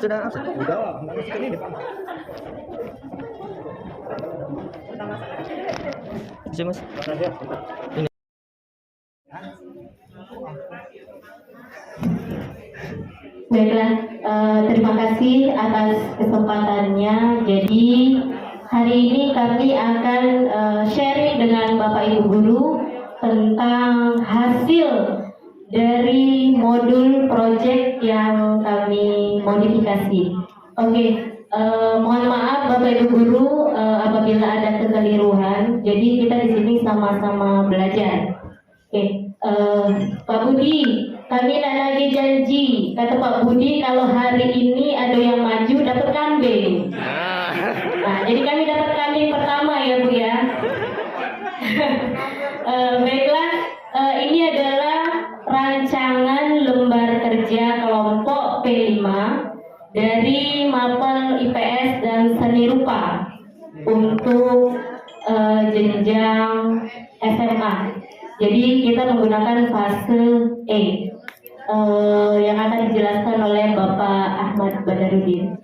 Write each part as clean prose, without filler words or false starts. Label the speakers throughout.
Speaker 1: Sudah absen? Udah, masukin ini Pak. Sini Mas. Ini.
Speaker 2: Baiklah, terima kasih atas kesempatannya. Jadi hari ini kami akan sharing dengan Bapak Ibu Guru tentang hasil dari modul project yang kami modifikasi. Oke, mohon maaf Bapak Ibu Guru apabila ada kekeliruan. Jadi kita di sini sama-sama belajar. Oke, Pak Budi, kami tidak lagi janji. Kata Pak Budi kalau hari ini ada yang maju dapat kambing. Nah, jadi kami dapat kambing pertama ya Bu ya. Baiklah, ini adalah rancangan lembar kerja kelompok P5 dari Mapel IPS dan Seni Rupa untuk jenjang SMA. Jadi kita menggunakan fase E yang akan dijelaskan oleh Bapak Ahmad Badarudin.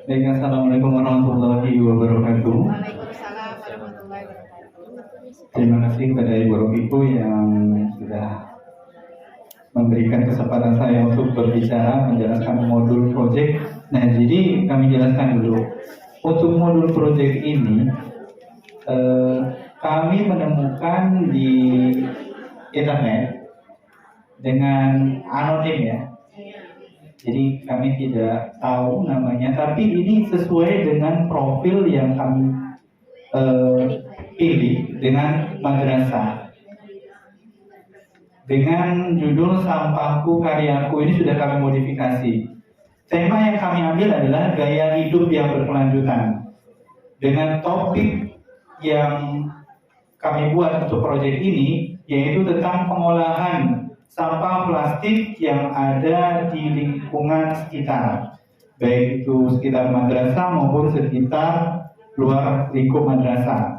Speaker 3: Baik, assalamualaikum warahmatullahi wabarakatuh.
Speaker 4: Waalaikumsalam warahmatullahi wabarakatuh.
Speaker 3: Terima kasih kepada Ibu Ibu yang sudah memberikan kesempatan saya untuk berbicara menjelaskan modul project. Nah, jadi kami jelaskan dulu. Untuk modul project ini, kami menemukan di internet dengan anonim ya. Jadi kami tidak tahu namanya, tapi ini sesuai dengan profil yang kami pilih dengan madrasah. Dengan judul Sampahku Karyaku ini sudah kami modifikasi. Tema yang kami ambil adalah gaya hidup yang berkelanjutan. Dengan topik yang kami buat untuk proyek ini, yaitu tentang pengolahan sampah plastik yang ada di lingkungan sekitar, baik itu sekitar madrasah maupun sekitar luar lingkup madrasah.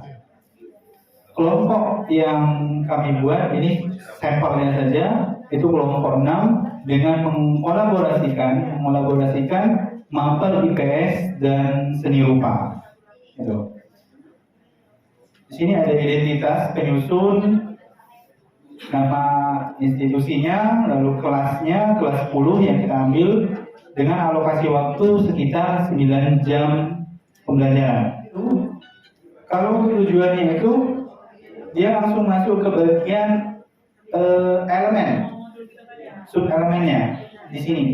Speaker 3: Kelompok yang kami buat ini sampelnya saja, itu kelompok 6 dengan mengkolaborasikan Mapel IPS dan Seni Rupa. Gitu. Di sini ada identitas penyusun, nama institusinya, lalu kelasnya, kelas 10 yang kita ambil dengan alokasi waktu sekitar 9 jam pembelajaran. Kalau tujuannya itu, dia langsung masuk ke bagian elemen, sub-elemennya di sini.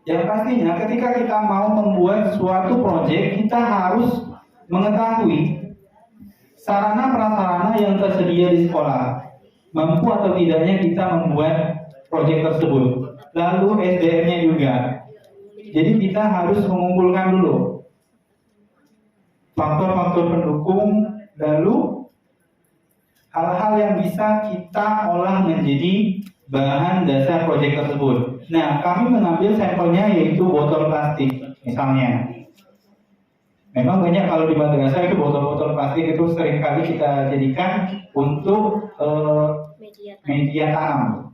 Speaker 3: Yang pastinya ketika kita mau membuat suatu proyek, kita harus mengetahui sarana prasarana yang tersedia di sekolah, mampu atau tidaknya kita membuat proyek tersebut. Lalu SDM-nya juga. Jadi kita harus mengumpulkan dulu faktor-faktor pendukung, lalu hal-hal yang bisa kita olah menjadi bahan dasar proyek tersebut. Nah, kami mengambil sampelnya yaitu botol plastik, misalnya. Memang banyak kalau di madrasah itu botol-botol plastik itu seringkali kita jadikan untuk media tanam.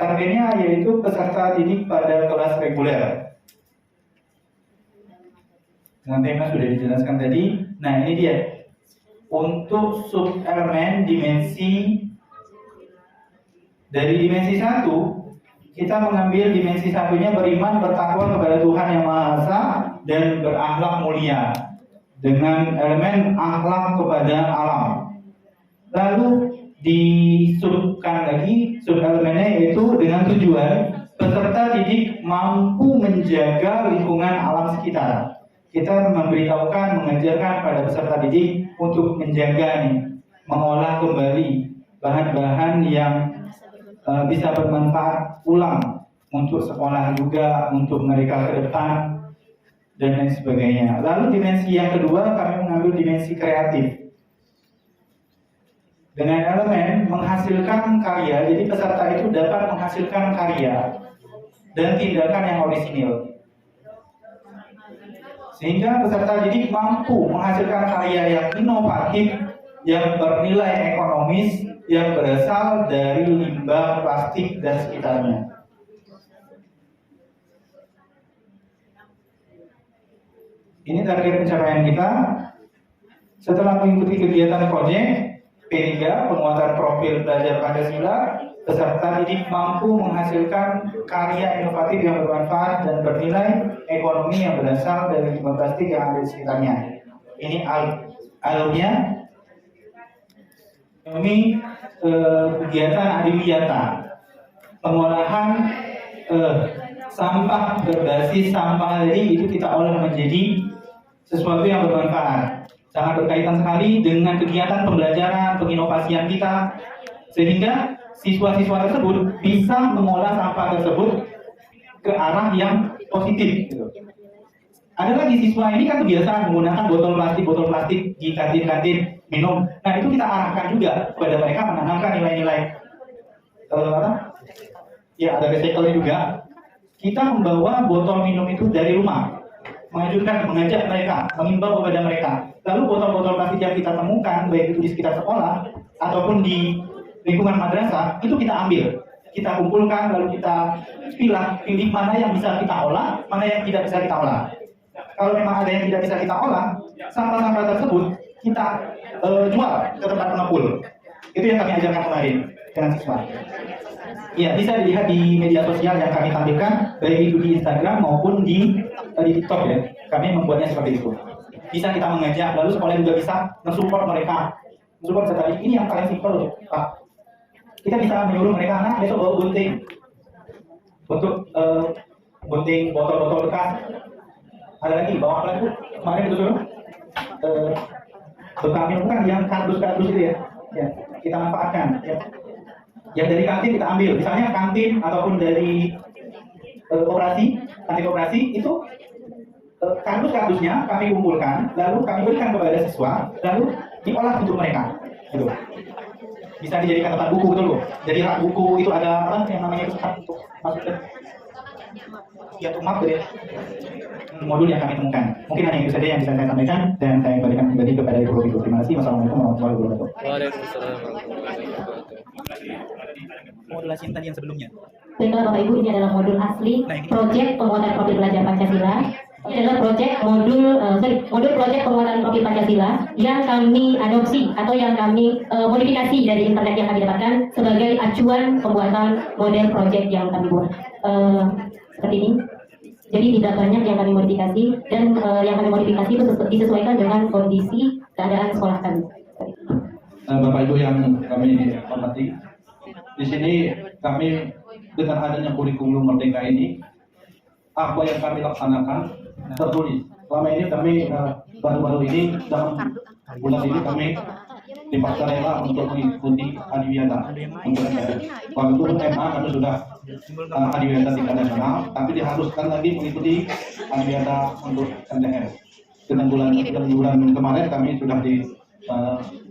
Speaker 3: Targetnya yaitu peserta didik pada kelas reguler. Dengan tema sudah dijelaskan tadi. Nah, ini dia. Untuk sub elemen dimensi, dari dimensi 1 kita mengambil dimensi satunya beriman bertakwa kepada Tuhan Yang Maha Esa dan berakhlak mulia dengan elemen akhlak kepada alam. Lalu disubkan lagi sub elemennya yaitu dengan tujuan peserta didik mampu menjaga lingkungan alam sekitar. Kita memberitahukan, mengajarkan pada peserta didik untuk menjaga mengolah kembali bahan-bahan yang bisa bermanfaat ulang untuk sekolah juga, untuk mereka ke depan dan lain sebagainya. Lalu dimensi yang kedua kami mengambil dimensi kreatif. Dengan elemen menghasilkan karya, jadi peserta itu dapat menghasilkan karya dan tindakan yang orisinil. Sehingga peserta didik mampu menghasilkan karya yang inovatif yang bernilai ekonomis yang berasal dari limbah plastik dan sekitarnya. Ini target pencapaian kita. Setelah mengikuti kegiatan proyek P3, penguatan profil belajar Pancasila, peserta didik mampu menghasilkan karya inovatif yang bermanfaat dan bernilai ekonomi yang berasal dari limbah plastik yang ada di sekitarnya. Ini alurnya. Ini kegiatan adiwiyata, pengolahan sampah berbasis sampah tadi itu kita olah menjadi sesuatu yang bermanfaat. Sangat berkaitan sekali dengan kegiatan pembelajaran, penginovasian kita, sehingga siswa-siswa tersebut bisa mengolah sampah tersebut ke arah yang positif. Gitu. Ada lagi siswa ini kan kebiasaan menggunakan botol plastik di kantin-kantin minum. Nah itu kita arahkan juga kepada mereka menanamkan nilai-nilai ya ada recycle juga. Kita membawa botol minum itu dari rumah, mengajak mereka, mengimbau kepada mereka. Lalu botol-botol plastik yang kita temukan, baik itu di sekitar sekolah ataupun di lingkungan madrasah, itu kita ambil, kita kumpulkan, lalu kita pilih mana yang bisa kita olah, mana yang tidak bisa kita olah. Kalau memang ada yang tidak bisa kita olah, sampah-sampah tersebut kita jual ke tempat pengepul. Itu yang kami ajarkan kemarin dengan siswa. Ya, bisa dilihat di media sosial yang kami tampilkan, baik itu di Instagram maupun di TikTok ya. Kami membuatnya seperti itu. Bisa kita mengajak, lalu sekolah juga bisa mensupport mereka. Mensupport sekali. Ini yang paling simpel, Pak. Kita bisa menyuruh mereka, nah besok bawa gunting untuk gunting botol-botol bekas. Ada lagi, bawa apa lagi? Kemarin itu dulu. Bekal minum kan yang kardus-kardus itu ya. Ya, kita manfaatkan. Ya. Yang dari kantin kita ambil, misalnya kantin ataupun dari kantin operasi itu kardus-kardusnya kami kumpulkan, lalu kami berikan kepada siswa, lalu diolah untuk mereka. Gitu. Bisa dijadikan tempat buku, betul loh. Jadi rak buku itu ada apa yang namanya itu untuk masukkan ya tumak dari modul yang kami temukan. Mungkin hanya itu saja yang bisa saya sampaikan dan saya berikan kembali kepada Ibu. Terima kasih. Wassalamualaikum warahmatullahi wabarakatuh.
Speaker 1: Waalaikumsalam warahmatullahi wabarakatuh. Modulasi yang tadi yang sebelumnya.
Speaker 2: Baiklah Bapak Ibu, ini adalah modul asli proyek penguatan profil belajar Pancasila. Ini adalah proyek modul proyek penguatan profil Pancasila yang kami adopsi atau yang kami modifikasi dari internet yang kami dapatkan sebagai acuan pembuatan model proyek yang kami buat. Seperti ini. Jadi tidak banyak yang kami modifikasi dan yang kami modifikasi itu disesuaikan dengan kondisi keadaan sekolah kami.
Speaker 5: Bapak Ibu yang kami hormati, di sini kami dengan adanya kurikulum Merdeka ini, apa yang kami laksanakan tertulis. Selama ini kami baru-baru ini dalam bulan ini kami dipaksa rela untuk mengikuti adiwiyata untuk MTS. Waktu itu MA kami sudah adiwiyata tingkat nasional, tapi diharuskan lagi mengikuti adiwiyata untuk MTS. Dengan bulan kemarin kami sudah di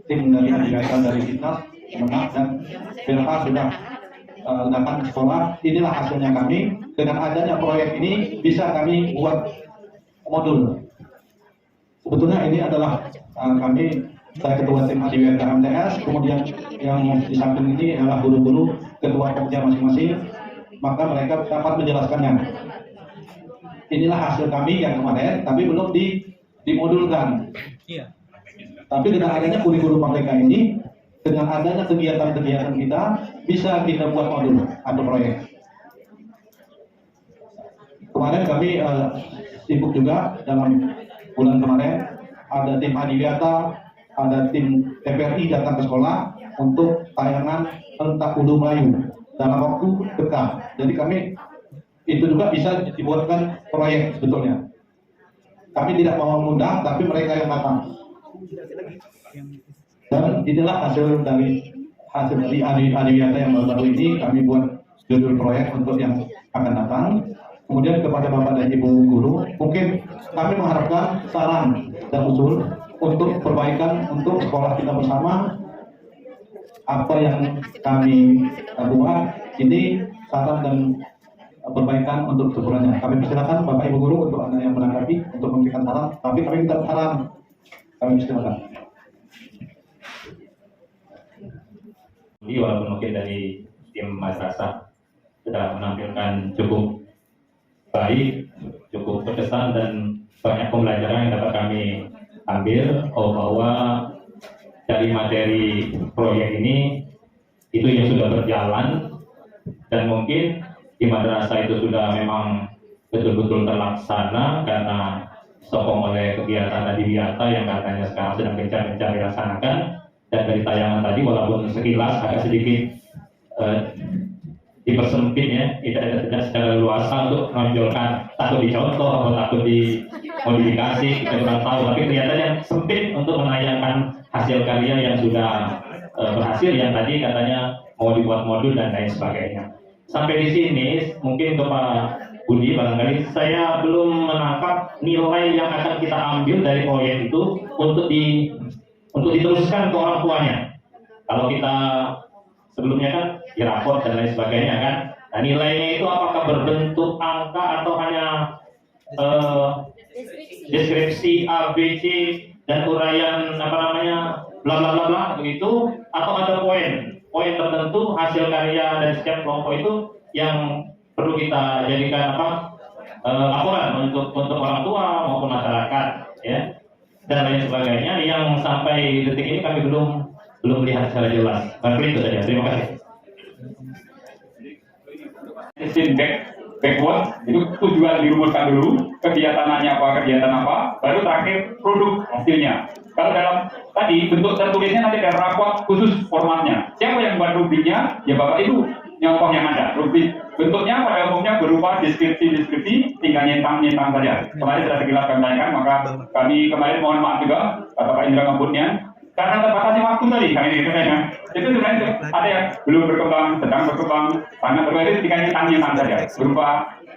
Speaker 5: tim dari adiwiyata dari kita menang dan BLK sudah datang ke sekolah. Inilah hasilnya kami. Dengan adanya proyek ini bisa kami buat modul. Sebetulnya ini adalah kami, saya ketua tim adiwiyata MTS, kemudian yang di samping ini adalah guru-guru ketua kerja masing-masing, maka mereka dapat menjelaskannya. Inilah hasil kami yang kemarin, tapi belum dimodulkan.
Speaker 1: Iya.
Speaker 5: Tapi dengan adanya kurikulum Merdeka ini, dengan adanya kegiatan-kegiatan kita, bisa kita buat modul atau proyek. Kemarin kami sibuk juga dalam bulan kemarin, ada tim adiwiyata, ada tim TPRI datang ke sekolah untuk tayangan tentang Ulu Melayu dalam waktu dekat. Jadi kami itu juga bisa dibuatkan proyek sebetulnya. Kami tidak mau mengundang, tapi mereka yang datang. Dan inilah hasil dari adiwiyata yang baru ini kami buat judul proyek untuk yang akan datang. Kemudian kepada Bapak dan Ibu guru, mungkin kami mengharapkan saran dan usul untuk perbaikan untuk sekolah kita bersama. Apa yang kami buat ini saran dan perbaikan untuk keseluruhannya. Kami persilakan Bapak Ibu guru untuk Anda yang menanggapi untuk memberikan saran. Tapi kami minta saran. Kami persilakan.
Speaker 6: Budi, walaupun mungkin dari tim madrasah sudah menampilkan cukup baik, cukup berkesan dan banyak pembelajaran yang dapat kami ambil bahwa dari materi proyek ini itu yang sudah berjalan dan mungkin di madrasah itu sudah memang betul-betul terlaksana karena sokong oleh kegiatan adiwiyata yang katanya sekarang sedang gencar-gencar dilaksanakan. Dan dari tayangan tadi walaupun sekilas agak sedikit dipersempit ya, tidak secara luasa untuk menonjolkan takut dicontoh atau takut dimodifikasi, kita kurang tahu, tapi kelihatannya sempit untuk menayangkan hasil karya yang sudah berhasil yang tadi katanya mau dibuat modul dan lain sebagainya. Sampai di sini mungkin ke Pak Budi barangkali saya belum menangkap nilai yang akan kita ambil dari proyek itu untuk diteruskan ke orang tuanya. Kalau kita sebelumnya kan di rapor dan lain sebagainya kan, nah nilainya itu apakah berbentuk angka atau hanya deskripsi A, B, C dan uraian apa namanya bla bla bla bla begitu, atau ada poin tertentu hasil karya dari setiap kelompok itu yang perlu kita jadikan laporan untuk orang tua maupun masyarakat ya dan lain sebagainya yang sampai detik ini kami belum lihat secara jelas. Barangkali itu saja. Terima kasih.
Speaker 7: Sistem backward itu tujuan dirumuskan dulu, kegiatannya apa, baru terakhir produk hasilnya. Kalau dalam tadi bentuk tertulisnya nanti ada raport khusus formatnya. Siapa yang buat rubriknya? Ya Bapak Ibu nyontoh yang ada. Rubrik bentuknya pada umumnya berupa deskripsi, tinggal nyentang saja. Kemarin sudah sekilas kami tanyakan, maka kami kemarin mohon maaf juga Bapak Indra Ngabutnya karena terbatasnya waktu tadi kami ditanya. Itu sebenarnya ada yang belum berkembang, sedang berkembang, sangat berkembang, tinggal nyentang saja.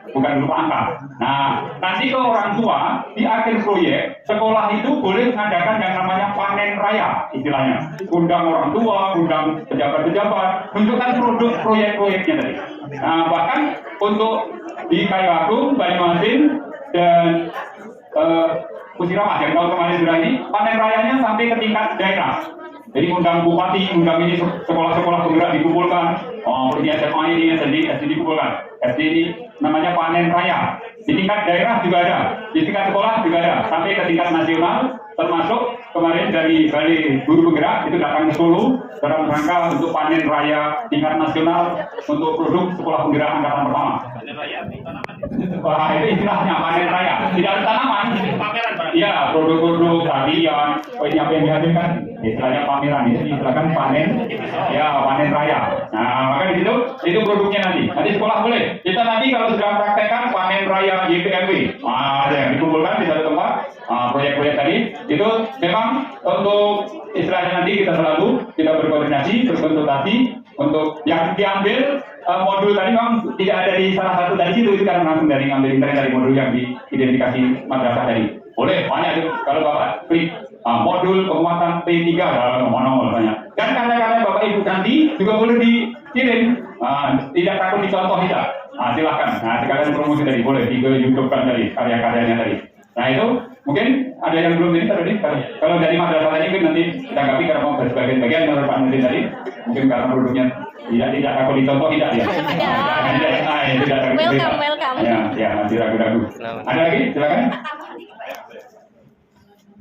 Speaker 7: Bukan berupa angka. Nah, nanti ke orang tua di akhir proyek sekolah itu boleh mengadakan yang namanya panen raya istilahnya. Undang orang tua, undang pejabat-pejabat, tunjukkan produk proyek-proyeknya tadi. Nah, bahkan untuk di Kayu Banyuasin dan Kusiramas yang tahun kemarin sudah ini panen rayanya sampai ke tingkat daerah. Jadi undang bupati, undang ini sekolah-sekolah penggerak dikumpulkan. Oh, ini SMA ini, SD dikumpulkan. SD ini namanya panen raya. Di tingkat daerah juga ada, di tingkat sekolah juga ada, sampai ke tingkat nasional. Termasuk kemarin dari Balai Guru Penggerak itu datang ke Solo dalam rangka untuk panen raya tingkat nasional untuk produk sekolah penggerak angkatan pertama. Wah, itu istilahnya panen raya. Tidak ada tanaman. Iya, produk-produk tarian, apa yang dihasilkan, istilahnya pameran. Ini istilahkan panen, ya panen raya. Nah, maka di situ itu produknya nanti. Nanti sekolah boleh. Kita nanti kalau sudah praktekkan panen raya YPMW, yang dikumpulkan di satu tempat, proyek-proyek tadi. Itu memang untuk istilahnya nanti kita berkoordinasi, berkonsultasi untuk yang diambil modul tadi memang tidak ada di salah satu dari situ itu karena langsung dari ngambil internet dari modul yang diidentifikasi madrasah tadi. Boleh banyak itu kalau Bapak klik modul penguatan P3 mana banyak. Dan karya-karya Bapak Ibu nanti juga boleh dikirim, tidak takut dicontoh tidak. Silahkan. Nah sekalian promosi tadi boleh di YouTube kan tadi karya-karyanya tadi. Nah itu mungkin ada yang belum ini tadi. Kalau dari madrasah tadi mungkin nanti ditanggapi karena mau bagian menurut Pak Nurdin tadi. Mungkin karena produknya tidak takut dicontoh tidak ya.
Speaker 2: Welcome.
Speaker 7: Ya masih ragu-ragu. Ada lagi? Silakan.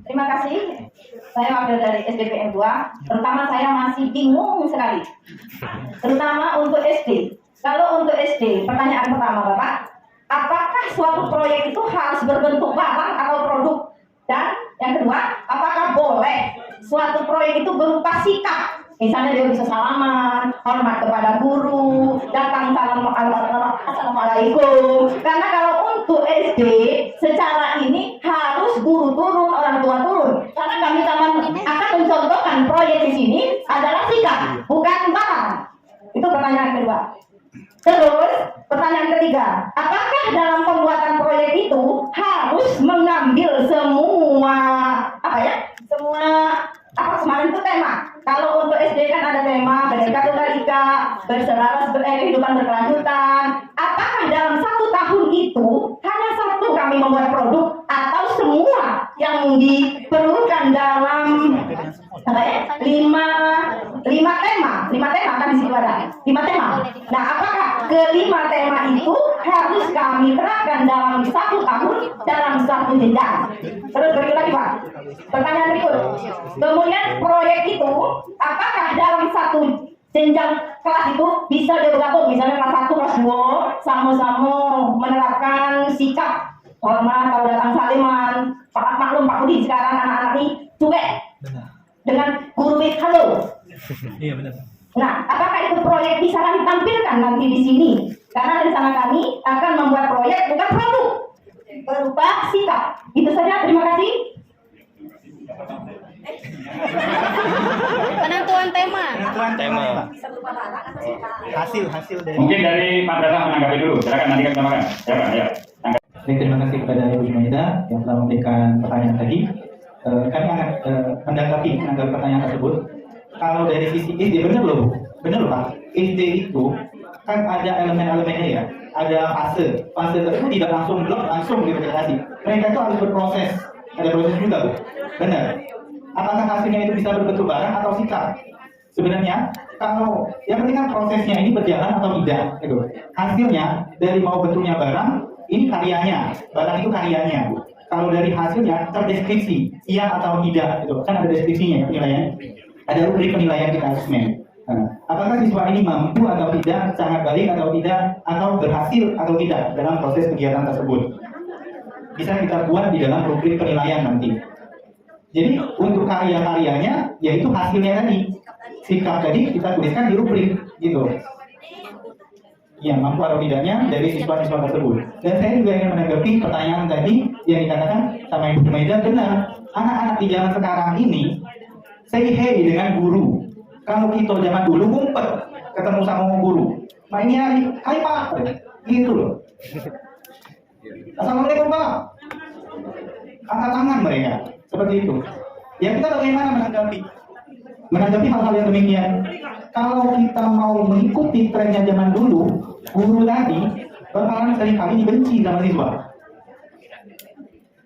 Speaker 8: Terima kasih. Saya wakil dari SDPM 2. Pertama saya masih bingung sekali. Terutama untuk SD. Kalau untuk SD, pertanyaan pertama Bapak, apakah suatu proyek itu harus berbentuk barang atau produk? Dan yang kedua, apakah boleh suatu proyek itu berupa sikap? Misalnya dia bisa salaman, hormat kepada guru, datang salam assalamualaikum. Karena kalau untuk SD secara ini harus guru turun, orang tua turun. Karena kami akan mencontohkan proyek di sini adalah sikap, bukan barang. Itu pertanyaan kedua. Terus pertanyaan ketiga, apakah dalam pembuatan proyek itu harus mengambil semua kemarin itu tema. Kalau untuk SD kan ada tema Bhinneka Tunggal Ika, berselaras kehidupan berkelanjutan. Apakah dalam 1 tahun itu hanya satu kami membuat produk atau semua yang diperlukan dalam 5 5 tema kan di situ ada 5 tema. Nah, apakah kelima tema itu harus kami terapkan dalam 1 tahun dalam 1 jenjang? Terus berikut lagi Pak. Pertanyaan berikut. Kemudian proyek itu apakah dalam 1 jenjang kelas itu bisa digabung, misalnya kelas 1, kelas 2 sama-sama menerapkan sikap hormat kalau datang saliman, Pak maklum Pak Budi sekarang anak-anak ini cuek dengan guru halo.
Speaker 3: Iya benar.
Speaker 8: Nah, apakah itu proyek bisa kami tampilkan nanti di sini? Karena rencana kami akan membuat proyek bukan produk berupa sikap. Itu saja, terima kasih.
Speaker 4: Penentuan tema.
Speaker 1: Penentuan tema. Hasil dari.
Speaker 7: Mungkin dari madrasah menanggapi dulu. Silakan nanti kami tambahkan. Silakan, ya.
Speaker 3: Baik, terima kasih kepada Ibu Jumaida yang telah memberikan pertanyaan tadi. Kami akan menanggapi pertanyaan tersebut. Kalau dari sisi SD, benar loh, Pak. SD itu kan ada elemen-elemennya ya, ada fase tersebut tidak langsung direalisasi. Mereka itu harus berproses, ada proses juga, Bu. Benar. Apakah hasilnya itu bisa berbentuk barang atau sikap? Sebenarnya, kalau yang penting kan prosesnya ini berjalan atau tidak, gitu. Hasilnya dari mau bentuknya barang, ini karyanya, barang itu karyanya, Bu. Kalau dari hasilnya terdeskripsi, iya atau tidak, gitu. Kan ada deskripsinya, penilaian. Ada rubrik penilaian kita asesmen. Apakah siswa ini mampu atau tidak, sangat baik atau tidak, atau berhasil atau tidak dalam proses kegiatan tersebut? Bisa kita buat di dalam rubrik penilaian nanti. Jadi untuk karya-karyanya, yaitu hasilnya tadi, sikap tadi kita tuliskan di rubrik, gitu. Ya, mampu atau tidaknya dari siswa-siswa tersebut. Dan saya juga ingin menanggapi pertanyaan tadi yang dikatakan sama Ibu Jumaida, benar. Anak-anak di zaman sekarang ini say hey dengan guru. Kalau kita zaman dulu ngumpet ketemu sama guru, mainnya hai Pak, gitu loh. Assalamualaikum Pak, angkat tangan mereka seperti itu. Ya kita bagaimana menanggapi hal-hal yang demikian? Kalau kita mau mengikuti trennya zaman dulu, guru tadi bakalan seringkali dibenci sama siswa.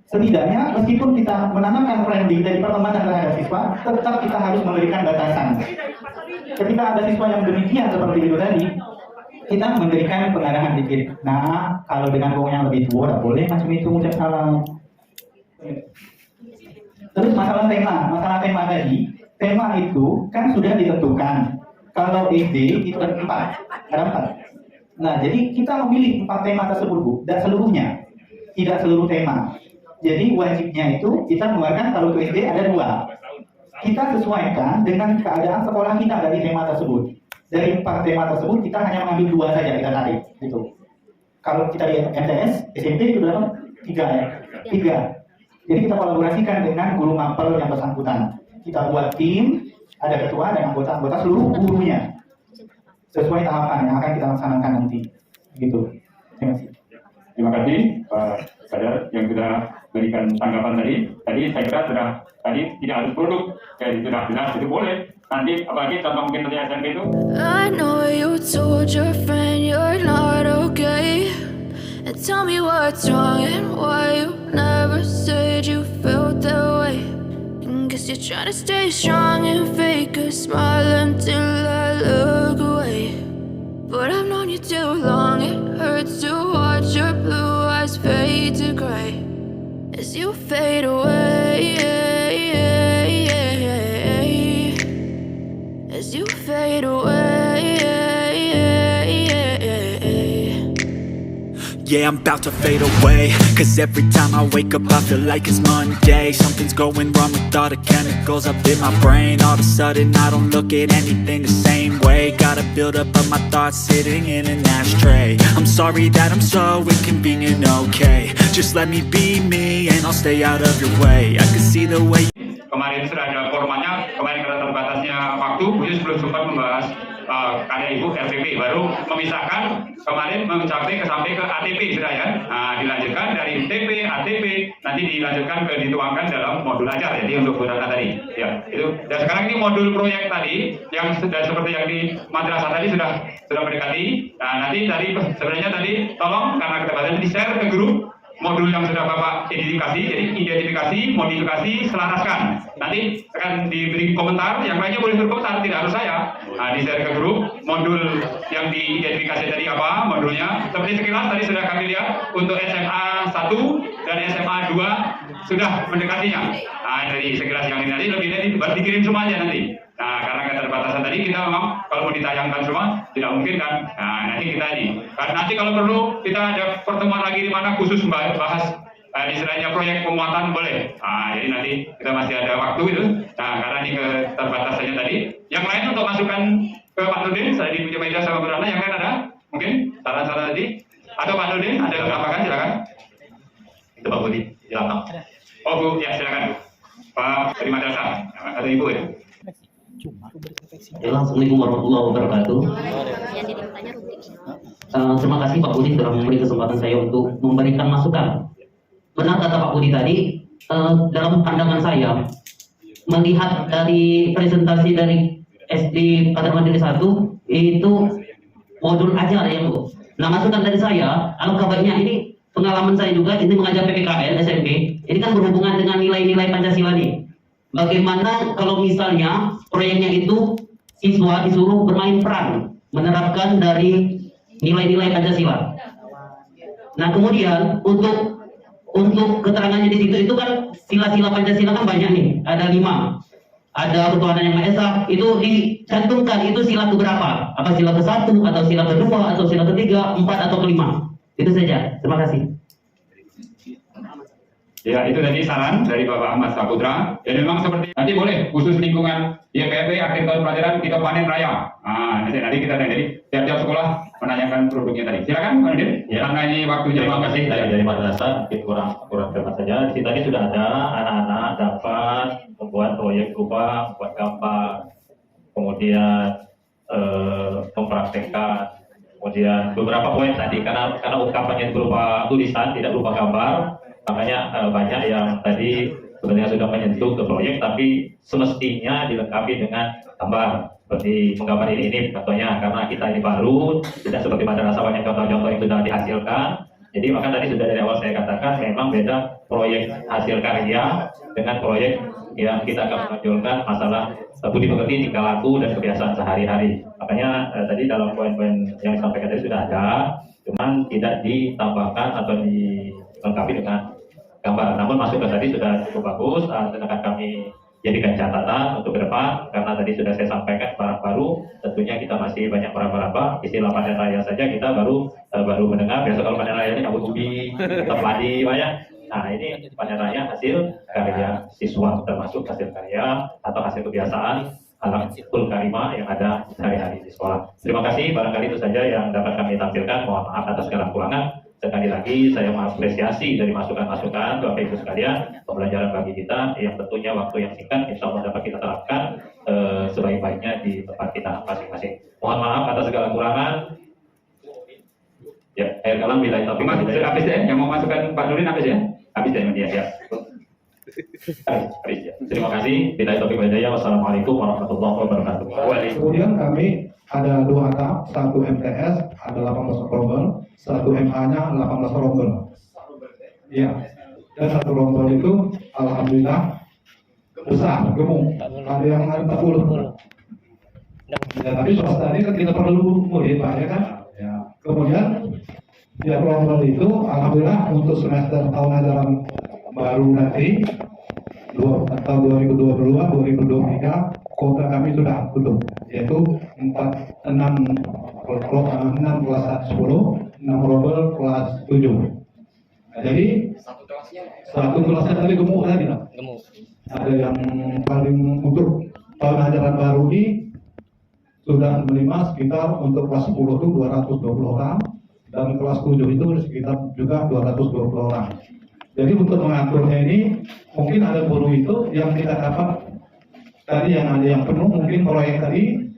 Speaker 3: Setidaknya meskipun kita menanamkan branding dari pertemanan terhadap siswa, tetap kita harus memberikan batasan. Ketika ada siswa yang demikian seperti itu tadi, kita memberikan pengarahan dikit. Nah, kalau dengan orang yang lebih tua, tidak boleh macam itu ucap salam. Terus masalah tema tadi, tema itu kan sudah ditentukan. Kalau SD itu ada 4. Nah, jadi kita memilih 4 tema tersebut, Bu, dan seluruhnya, tidak seluruh tema. Jadi wajibnya itu kita mengeluarkan kalau untuk SD ada 2. Kita sesuaikan dengan keadaan sekolah kita dari tema tersebut. Dari 4 tema tersebut kita hanya mengambil 2 saja kita tarik. Gitu. Kalau kita di MTS, SMP itu berapa? 3 ya. 3. Jadi kita kolaborasikan dengan guru mapel yang bersangkutan. Kita buat tim, ada ketua dan anggota-anggota seluruh gurunya. Sesuai tahapan yang akan kita laksanakan nanti. Gitu. Terima kasih.
Speaker 7: Terima kasih Pak Sadar yang sudah berikan tanggapan tadi. Tadi saya kira sudah tidak harus produk, jadi sudah jelas itu boleh. Nanti apalagi contoh mungkin nanti SMP itu.
Speaker 9: I know you told your friend you're not okay, and tell me what's wrong and why you never said you felt that way. And guess you're trying to stay strong and fake a smile until I look away. But I've known you too long, it hurts to watch your blue eyes fade to gray as you fade away, as you fade away.
Speaker 10: Yeah, I'm about to fade away, cause every time I wake up I feel like it's Monday. Something's going wrong with all the chemicals up in my brain. All of a sudden I don't look at anything the same way. Gotta build up of my thoughts sitting in an ashtray. I'm sorry that I'm so inconvenient, okay. Just let me be me and I'll stay out of your way. I can see the way.
Speaker 7: Kemarin sudah ada formatnya, kemarin karena terbatasnya waktu, khusus belum sempat membahas karya ibu RPP, baru memisahkan kemarin sampai ke ATP sudah ya. Nah, dilanjutkan dari TP, ATP, nanti dilanjutkan dituangkan dalam modul ajar, jadi untuk beberapa tadi. Ya, itu. Dan sekarang ini modul proyek tadi yang sudah seperti yang di madrasah tadi sudah mendekati. Nah, nanti tadi sebenarnya tadi tolong karena keterbatasan di share ke grup modul yang sudah Bapak identifikasi, jadi identifikasi, modifikasi, selaraskan. Nanti akan diberi komentar, yang lainnya boleh berkomentar, tidak harus saya. Nah, di-share ke grup, modul yang diidentifikasi tadi apa, modulnya. Seperti sekilas tadi sudah kami lihat, untuk SMA 1 dan SMA 2 sudah mendekatinya. Nah, dari sekilas yang ini nanti lebih dikirim semuanya nanti. Nah, karena keterbatasan tadi kita memang kalau mau ditayangkan semua tidak mungkin kan. Nah, nanti kita ini. Nanti kalau perlu kita ada pertemuan lagi di mana khusus bahas istilahnya proyek penguatan boleh. Nah, jadi nanti kita masih ada waktu itu. Nah, karena ini keterbatasannya tadi. Yang lain untuk masukan ke Pak Nurdin, saya di punya meja sama Berana. Yang lain ada? Mungkin saran-saran tadi? Atau Pak Nurdin ada yang menambahkan? Silakan. Itu Pak Budi, silakan. Oh Bu, ya silakan. Pak terima kasih. Atau Ibu ya.
Speaker 11: Assalamualaikum warahmatullahi wabarakatuh. Terima kasih Pak Budi sudah memberi kesempatan saya untuk memberikan masukan. Benar kata Pak Budi tadi, dalam pandangan saya melihat dari presentasi dari SD Padat Mandiri 1 itu modul ajar yang Bu. Nah, masukan dari saya, alangkah baiknya ini pengalaman saya juga ini mengajar PPKN SMP. Ini kan berhubungan dengan nilai-nilai Pancasila nih. Bagaimana kalau misalnya proyeknya itu siswa disuruh bermain peran menerapkan dari nilai-nilai Pancasila. Nah, kemudian untuk keterangannya di situ itu kan sila-sila Pancasila kan banyak nih, ada 5. Ada ketuhanan yang Maha Esa, itu dicantumkan itu sila keberapa? Apa sila ke-1 atau sila ke-2 atau sila ke-3, 4 atau ke-5? Itu saja. Terima kasih.
Speaker 7: Ya, itu tadi saran dari Bapak Ahmad Saputra. Dan memang seperti nanti boleh khusus lingkungan YPMP akhir tahun pelajaran kita panen raya. Nah, nanti kita jadi tiap-tiap sekolah menanyakan produknya tadi. Silakan, Pak Nurdin. Ya, karena ini waktunya.
Speaker 6: Terima kasih dari madrasah. Mungkin kurang tepat saja. Di tadi sudah ada anak-anak dapat membuat proyek berupa membuat gambar, kemudian mempraktekkan, kemudian beberapa poin tadi karena ungkapannya berupa tulisan tidak berupa gambar. Makanya banyak yang tadi sebenarnya sudah menyentuh ke proyek, tapi semestinya dilengkapi dengan gambar. Seperti menggambar ini contohnya, karena kita ini baru, tidak seperti madrasah banyak contoh-contoh yang sudah dihasilkan. Jadi maka tadi sudah dari awal saya katakan memang beda proyek hasil karya dengan proyek yang kita akan menunjukkan masalah budi pekerti, tingkah laku dan kebiasaan sehari-hari. Makanya tadi dalam poin-poin yang disampaikan tadi sudah ada, cuman tidak ditambahkan atau dilengkapi dengan gambar. Namun masukan tadi sudah cukup bagus, sedangkan kami jadikan catatan untuk ke depan, karena tadi sudah saya sampaikan barang baru, tentunya kita masih banyak meraba-raba. Istilah panen raya saja kita baru mendengar. Biasa kalau panen raya ini kabut ubi, tetap padi, banyak. Nah, ini panen raya hasil karya siswa, termasuk hasil karya atau hasil kebiasaan akhlakul karimah yang ada sehari-hari di sekolah. Terima kasih, barangkali itu saja yang dapat kami tampilkan. Mohon maaf atas segala kekurangan. Sekali lagi saya mengapresiasi dari masukan-masukan Bapak Ibu sekalian, pembelajaran bagi kita yang tentunya waktu yang singkat insya Allah dapat kita terapkan sebaik-baiknya di tempat kita masing-masing. Mohon maaf atas segala kekurangan. Ya, akhir kalam bila itu habis ya, yang mau masukkan Pak Nurdin habis ya? Habis ya, dia ya. Habis ya. Terima kasih. Bila itu hidayah. Wassalamualaikum warahmatullahi wabarakatuh.
Speaker 5: Kemudian kami ada 2 tahap, 1 MTS ada 18 rombel, 1 MA-nya 18 rombel. Iya. Dan 1 rombel itu alhamdulillah besar, gemuk. Ada yang 40. Ya, tapi swasta ini kan kita perlu murid Pak ya kan? Ya. Kemudian ya rombel itu alhamdulillah untuk semester tahun ajaran baru nanti atau 2022-2023 kuota kami sudah tutup, yaitu 6 kelas 10, 6 rombel kelas 7. Nah, jadi satu kelasnya tadi gemuk tadi lah. Ada yang paling untuk tahun ajaran baru ini sudah menerima sekitar untuk kelas 10 itu 220 orang dan kelas 7 itu sekitar juga 220 orang. Jadi untuk mengaturnya ini mungkin ada guru itu yang kita dapat tadi yang ada yang penuh mungkin proyek tadi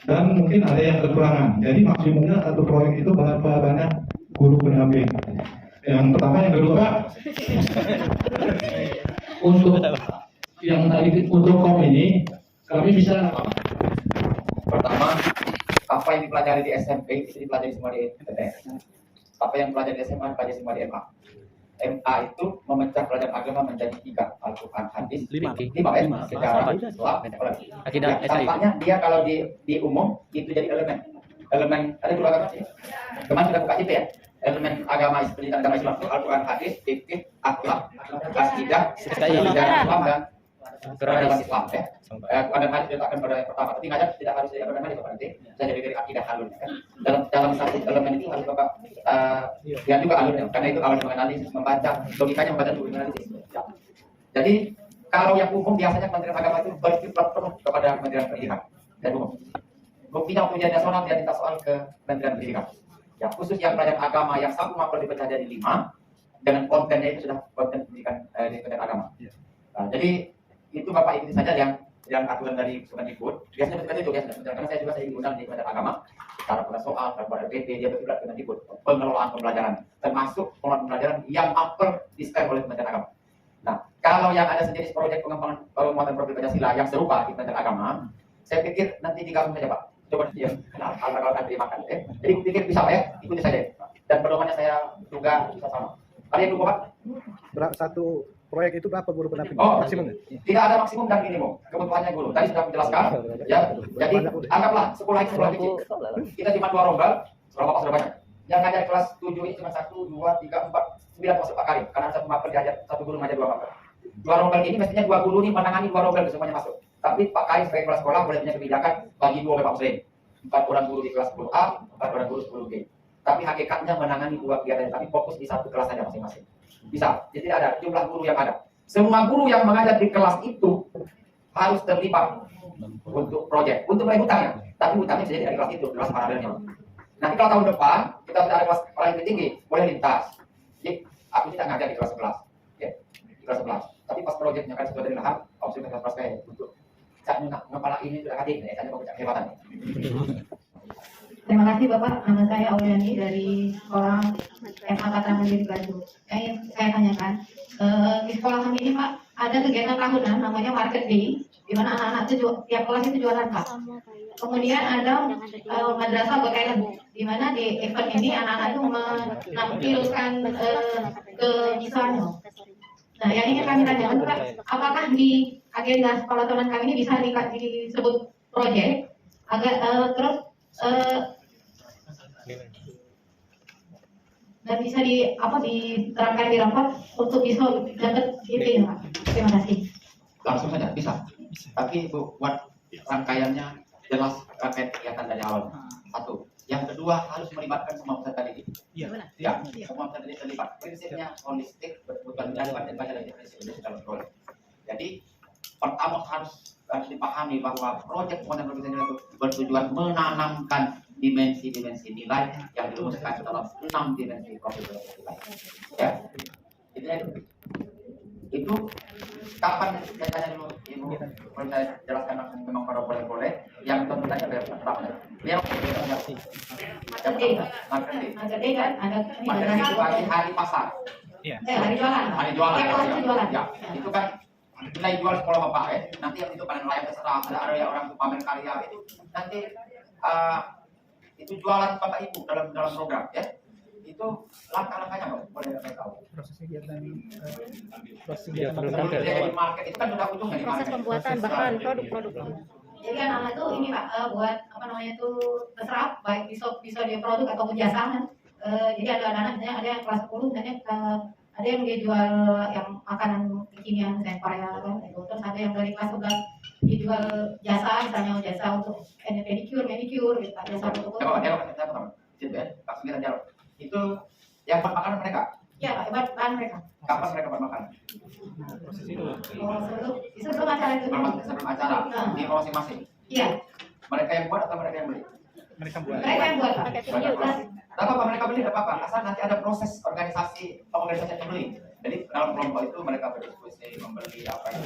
Speaker 5: dan mungkin ada yang kekurangan. Jadi maksimumnya satu proyek itu berapa banyak guru pendamping. Yang pertama, yang kedua Pak, untuk yang tadi untuk kom ini kami bisa
Speaker 1: Pertama, apa yang dipelajari di SMP bisa dipelajari semua di PTS. Apa yang dipelajari di SMA dipelajari semua di MA. SMA itu memecah pelajaran agama menjadi 3, Al-Quran, hadis,
Speaker 12: 5
Speaker 1: sejarah, Islam,
Speaker 12: Akidah,
Speaker 1: ya, tampaknya dia kalau di umum itu jadi elemen ada 2 agama sih. Kemarin sudah buka CP ya. Elemen agama pendidikan agama Islam itu Al-Quran, hadis, fikih, akhlak, akidah, sejarah Islam dan peradaban Islam ya. Ada hadis diletakkan pada yang pertama, tapi ngajar tidak harus jadi elemen hadis nanti bisa jadi dari akidah alur kan. Dalam satu elemen itu harus Bapak lihat juga alurnya, karena itu awal menganalisis, membaca logikanya, membaca dulu menganalisis. Ya. Jadi kalau yang umum biasanya Kementerian Agama itu berkiblat penuh kepada Kementerian Pendidikan dan umum. Buktinya ujian nasional dia minta soal ke Kementerian Pendidikan. Ya, khusus yang pelajaran agama yang satu mapel dipecah jadi 5 dengan kontennya itu sudah konten pendidikan di Kementerian Agama. Nah, jadi itu Bapak ikuti saja yang aturan dari Kemendikbud. Biasanya seperti itu biasanya. Karena saya juga sering diundang di Kementerian Agama. Cara pada soal, cara pada RPP dia berkiblat Kemendikbud. Pengelolaan pembelajaran, termasuk pengelolaan pembelajaran yang mapel di-scan oleh Kementerian Agama. Nah, kalau yang ada sejenis proyek pengembangan penguatan profil Pancasila yang serupa di Kementerian Agama, saya pikir nanti digabung saja Pak. Coba dia kenal kalau terima makan ya. Jadi pikir bisa Pak ya, ikuti saja. Dan pedomannya saya juga bisa sama. Ada yang lupa Pak?
Speaker 12: Satu proyek itu berapa guru pendamping?
Speaker 1: Oh,
Speaker 12: Maksimum?
Speaker 1: tidak ada maksimum dan minimum. Kebutuhannya guru. Tadi sudah menjelaskan. Ya, jadi anggaplah sekolah ini sekolah kecil. Kita cuma 2 rombel, berapa Pak sudah banyak. Yang ngajar kelas 7 ini cuma 1, 2, 3, 4, 9 masuk Pak Karim. Karena satu mapel diajar, satu guru mengajar 2 mapel. 2 rombel ini mestinya 2 guru ini menangani 2 rombel semuanya masuk. Tapi Pak Karim sebagai kepala sekolah boleh punya kebijakan bagi 2 Pak Muslim. 4 orang guru di kelas 10A, 4 orang guru 10B. Tapi hakikatnya menangani 2 kegiatan, tapi fokus di satu kelas saja masing-masing. Bisa, jadi tidak ada jumlah guru yang ada. Semua guru yang mengajar di kelas itu harus terlibat untuk proyek, untuk bayar hutangnya. Tapi hutangnya bisa jadi dari kelas itu, kelas paralelnya. Nanti kalau tahun depan kita sudah ada kelas paling tinggi, boleh lintas. Jadi aku tidak ngajar di kelas 11, ya, di kelas 11. Tapi pas proyeknya kan sudah dari lahap, aku sudah kelas kayak untuk cak kepala ini sudah hadir, ya, saya pakai kehebatan.
Speaker 8: Terima kasih Bapak, nama saya Auliani dari sekolah SMA Patra Mandiri Bandung. Saya tanyakan, di sekolah kami ini Pak, ada kegiatan tahunan namanya Market Day, di mana anak-anak itu tiap kelas itu jualan Pak. Kemudian ada madrasah Botelem, di mana di event ini anak-anak itu menampilkan kebisaannya. Nah, yang ingin kami tanyakan Pak, apakah di agenda sekolah tahunan kami ini bisa disebut proyek agar terus dan bisa diterapkan di rapat untuk bisa dapat GP ya Pak. Terima kasih.
Speaker 1: Langsung saja bisa. Tapi Bu, buat rangkaiannya jelas rangkaian kegiatan dari awal. 1. Yang kedua harus melibatkan semua peserta didik. Ya, semua peserta didik terlibat. Prinsipnya holistik, bukan melibatkan baca dan prinsip dalam sekolah. Jadi pertama harus dipahami bahwa proyek penguatan profil itu bertujuan menanamkan dimensi-dimensi nilai yang dirumuskan dalam 6 dimensi profil nilai. Ya, itu kapan saya tanya dulu Ibu, boleh saya jelaskan langsung memang pada boleh yang tentu saja berapa? Yang
Speaker 8: marketing kan ada
Speaker 1: hari pasar.
Speaker 8: Hari jualan.
Speaker 1: Hari jualan.
Speaker 8: Ya.
Speaker 1: Itu kan nilai jual sekolah Bapak ya. Nanti yang itu panen nelayan terserah, ada yang orang pamer karya itu nanti itu jualan Bapak Ibu dalam program ya. Itu langkah-langkahnya Pak, boleh saya tahu.
Speaker 12: Proses kegiatan
Speaker 1: market itu kan sudah ujungnya di market.
Speaker 4: Proses pembuatan bahan produk-produk.
Speaker 8: Jadi anak-anak itu ini Pak buat apa namanya itu terserap baik bisa dia produk ataupun jasa kan. Jadi ada anak-anaknya ada yang kelas 10 misalnya ada yang dia jual yang makanan kekinian misalnya Korea kan itu. Terus ada yang dari kelas 11 dia jual jasa misalnya jasa untuk manicure gitu Pak, jasa untuk
Speaker 1: itu yang buat makanan mereka?
Speaker 8: Iya Pak, buat bahan mereka.
Speaker 1: Kapan mereka buat makanan?
Speaker 8: Sebelum acara itu.
Speaker 1: Sebelum acara, di masing-masing?
Speaker 8: Iya.
Speaker 1: Mereka yang buat atau mereka yang beli?
Speaker 12: Mereka buat.
Speaker 8: Mereka yang buat Pak.
Speaker 1: Tidak apa-apa, mereka beli tidak apa-apa, asal nanti ada proses organisasi pengorganisasian yang beli. Jadi dalam kelompok itu mereka berdiskusi, membeli apa yang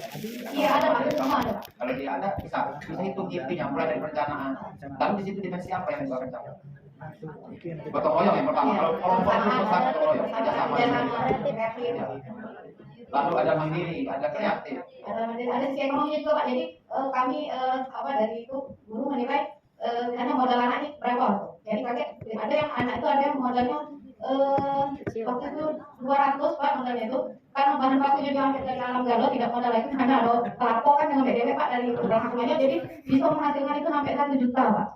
Speaker 8: iya ada Pak, semua ada Pak.
Speaker 1: Kalau dia ada, bisa hitung IP-nya mulai dari perencanaan. Lalu di situ dimensi apa yang dilakukan campur? Gotong royong yang pertama. Kalau kelompok itu besar gotong royong, kerjasama. Lalu ada mandiri, ada kreatif.
Speaker 8: Ada sisi ekonominya juga Pak. Jadi kami dari itu guru menilai karena modal anak ini berapa. Jadi ada yang anak itu ada yang modalnya waktu itu 200 Pak modalnya. dari belakangnya, jadi bisa menghasilkan itu sampai 1 juta, Pak.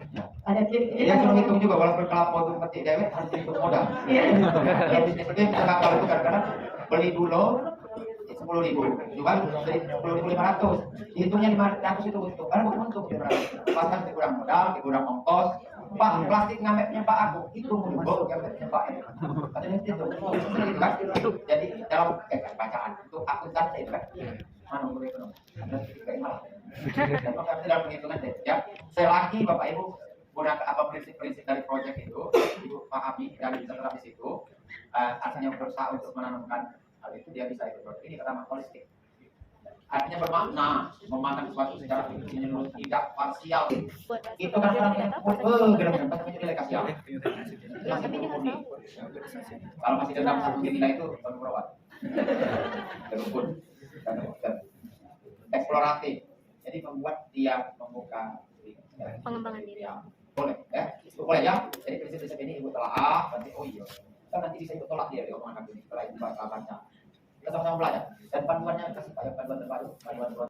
Speaker 8: Ada
Speaker 1: Ya suruh hitung juga walaupun kelapa itu petik dewek harus hitung modal.
Speaker 8: Iya.
Speaker 1: Ya bisnis itu kelapa itu kadang-kadang beli dulu 10.000, jual dari 10.500, dihitungnya 500 itu untung, karena bukan untung 500. Pasang kurang modal, kurang ongkos. Pak, plastik ngameknya Pak aku, hitung dulu ngameknya Pak. Katanya itu kan. Jadi dalam bacaan itu akuntan itu kan. Mana boleh ekonomi? Kayak malah. Dan maka dalam penghitungan ya, selagi Bapak Ibu gunakan apa prinsip-prinsip dari proyek itu, Ibu pahami dan bisa terapis itu, artinya berusaha untuk menanamkan hal itu, dia bisa ikut proyek ini pertama holistik. Artinya bermakna, memandang sesuatu secara menyeluruh, tidak parsial. Itu kan gerak-gerak tapi nilai kasial. Masih murni. Kalau masih dalam satu nilai itu baru perawat. Terupun dan eksploratif. Jadi membuat dia membuka
Speaker 9: Pengembangan diri.
Speaker 1: Ya, boleh ya. Boleh ya. Jadi prinsip-prinsip ini Ibu telah nanti oh iya. Kan nanti bisa Ibu tolak dia di omongan kami setelah Ibu baca. Kita sama-sama belajar dan panduannya kasih Pak, panduan terbaru, panduan